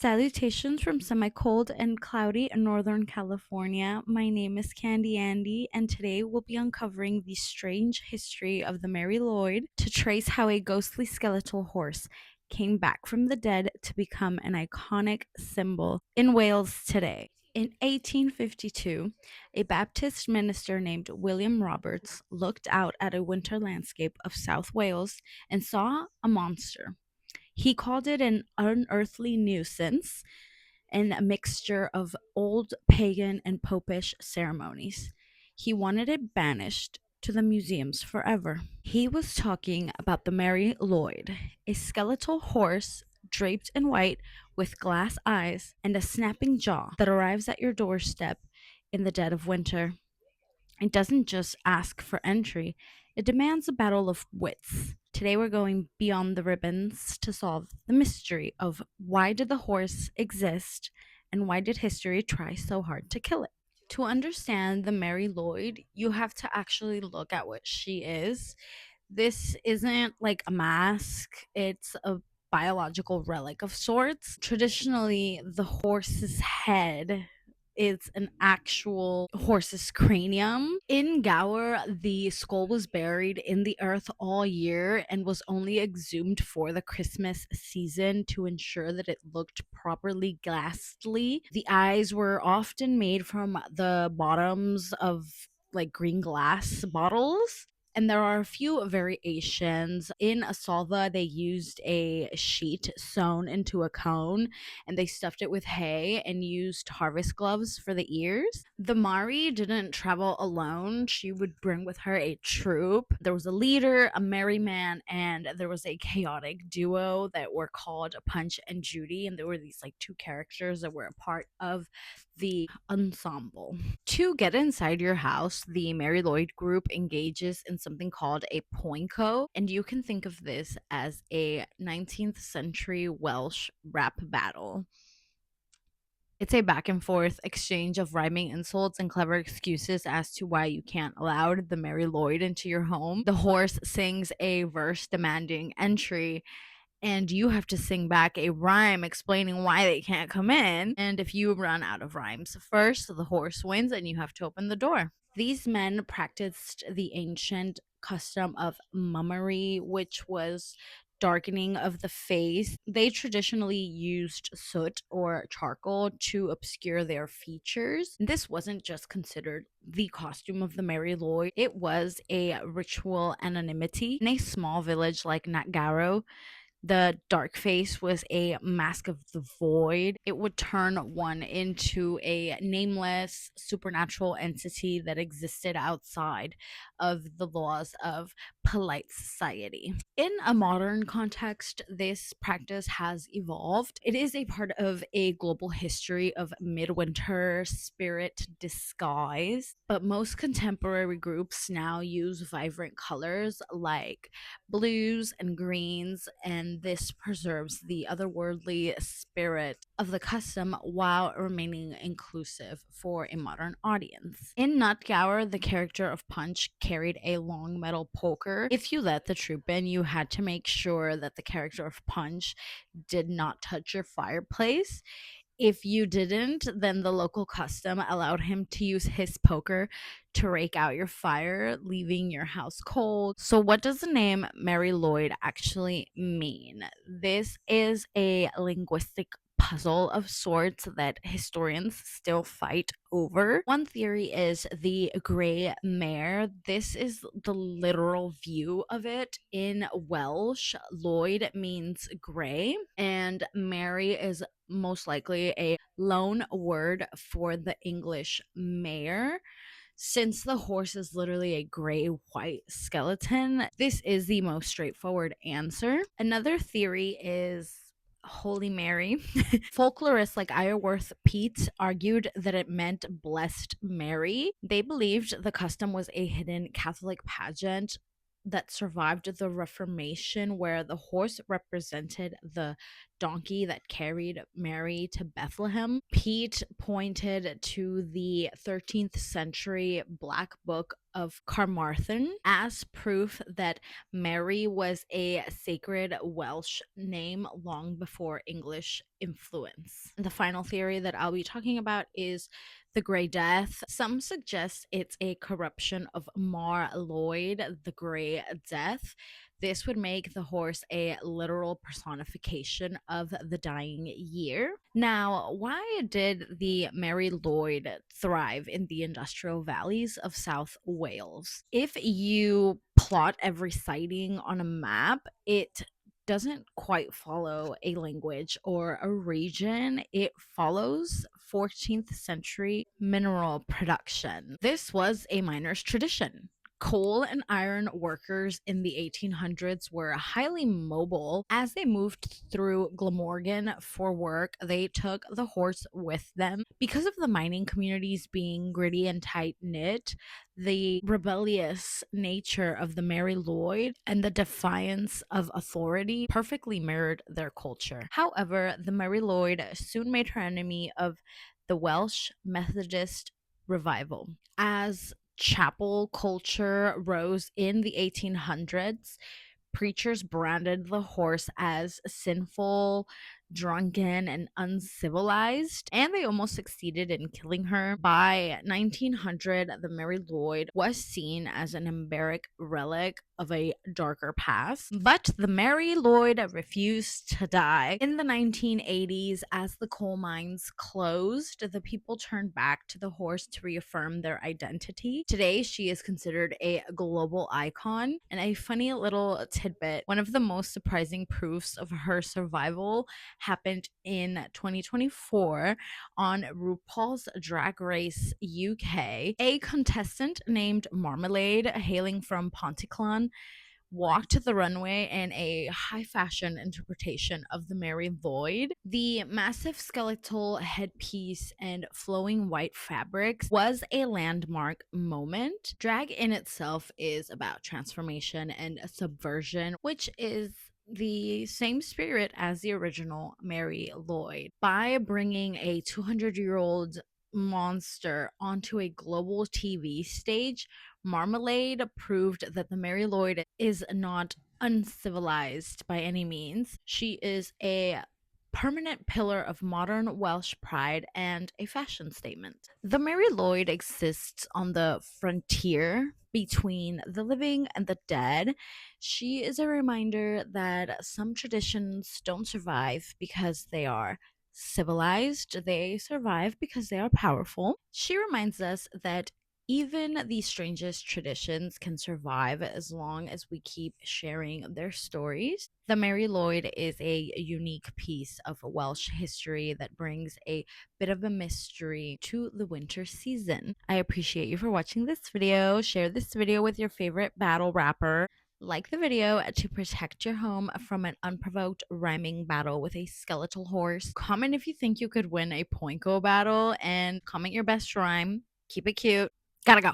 Salutations from semi-cold and cloudy Northern California. My name is Candy Andy, and today we'll be uncovering the strange history of the Mary Lloyd to trace how a ghostly skeletal horse came back from the dead to become an iconic symbol in Wales today. In 1852, a Baptist minister named William Roberts looked out at a winter landscape of South Wales and saw a monster. He called it an unearthly nuisance and a mixture of old pagan and popish ceremonies. He wanted it banished to the museums forever. He was talking about the Mary Lloyd, a skeletal horse draped in white with glass eyes and a snapping jaw that arrives at your doorstep in the dead of winter. It doesn't just ask for entry, it demands a battle of wits. Today we're going beyond the ribbons to solve the mystery of why did the horse exist and why did history try so hard to kill it? To understand the Mary Lloyd, you have to actually look at what she is. This isn't like a mask, it's a biological relic of sorts. Traditionally, the horse's head is an actual horse's cranium. In Gower, the skull was buried in the earth all year and was only exhumed for the Christmas season to ensure that it looked properly ghastly. The eyes were often made from the bottoms of like green glass bottles. And there are a few variations. In Asalva, they used a sheet sewn into a cone and they stuffed it with hay and used harvest gloves for the ears. The Mari didn't travel alone. She would bring with her a troop. There was a leader, a merry man, and there was a chaotic duo that were called Punch and Judy. And there were these like two characters that were a part of the ensemble. To get inside your house, the Mary Lloyd group engages in something called a poinco, and you can think of this as a 19th century Welsh rap battle. It's a back and forth exchange of rhyming insults and clever excuses as to why you can't allow the Mary Lloyd into your home. The horse sings a verse demanding entry, and you have to sing back a rhyme explaining why they can't come in. And if you run out of rhymes first, the horse wins and you have to open the door. These men practiced the ancient custom of mummery, which was darkening of the face. They traditionally used soot or charcoal to obscure their features. This wasn't just considered the costume of the Mary Lloyd, it was a ritual anonymity. In a small village like Natgaro, the dark face was a mask of the void. It would turn one into a nameless supernatural entity that existed outside of the laws of polite society. In a modern context, this practice has evolved. It is a part of a global history of midwinter spirit disguise, but most contemporary groups now use vibrant colors like blues and greens, and this preserves the otherworldly spirit of the custom while remaining inclusive for a modern audience. In Nutgower, the character of Punch carried a long metal poker. If you let the troop in, you had to make sure that the character of Punch did not touch your fireplace. If you didn't, then the local custom allowed him to use his poker to rake out your fire, leaving your house cold. So, what does the name Mary Lloyd actually mean? This is a linguistic puzzle of sorts that historians still fight over. One theory is the gray mare. This is the literal view of it. In Welsh, Lloyd means gray, and Mary is most likely a loan word for the English mare. Since the horse is literally a gray white skeleton, this is the most straightforward answer. Another theory is Holy Mary. Folklorists like Iorwerth Pete argued that it meant Blessed Mary. They believed the custom was a hidden Catholic pageant that survived the Reformation, where the horse represented the donkey that carried Mary to Bethlehem. Pete pointed to the 13th century Black Book of Carmarthen as proof that Mary was a sacred Welsh name long before English influence. The final theory that I'll be talking about is the Grey Death. Some suggest it's a corruption of Mar Lwyd, the Grey Death. This would make the horse a literal personification of the dying year. Now, why did the Mary Lwyd thrive in the industrial valleys of South Wales? If you plot every sighting on a map, it doesn't quite follow a language or a region. It follows 14th century mineral production. This was a miner's tradition. Coal and iron workers in the 1800s were highly mobile. As they moved through Glamorgan for work, they took the horse with them. Because of the mining communities being gritty and tight knit, the rebellious nature of the Mary Lwyd and the defiance of authority perfectly mirrored their culture. However, the Mary Lwyd soon made her enemy of the Welsh Methodist revival. As chapel culture rose in the 1800s, preachers branded the horse as sinful, drunken, and uncivilized, and they almost succeeded in killing her. By 1900, the Mary Lwyd was seen as an embarrass relic of a darker past, but the Mary Lwyd refused to die. In the 1980s, as the coal mines closed, the people turned back to the horse to reaffirm their identity. Today, she is considered a global icon. And a funny little tidbit, one of the most surprising proofs of her survival happened in 2024 on RuPaul's Drag Race UK. A contestant named Marmalade, hailing from Pontyclun, walked the runway in a high fashion interpretation of the Mary Lwyd. The massive skeletal headpiece and flowing white fabrics was a landmark moment. Drag in itself is about transformation and subversion, which is the same spirit as the original Mary Lwyd. By bringing a 200-year-old monster onto a global TV stage, Marmalade proved that the Mary Lwyd is not uncivilized by any means. She is a permanent pillar of modern Welsh pride and a fashion statement. The Mary Lwyd exists on the frontier between the living and the dead. She is a reminder that some traditions don't survive because they are civilized, they survive because they are powerful. She reminds us that even the strangest traditions can survive as long as we keep sharing their stories. The Mary Lwyd is a unique piece of Welsh history that brings a bit of a mystery to the winter season. I appreciate you for watching this video. Share this video with your favorite battle rapper. Like the video to protect your home from an unprovoked rhyming battle with a skeletal horse. Comment if you think you could win a Poinko battle and comment your best rhyme. Keep it cute. Gotta go.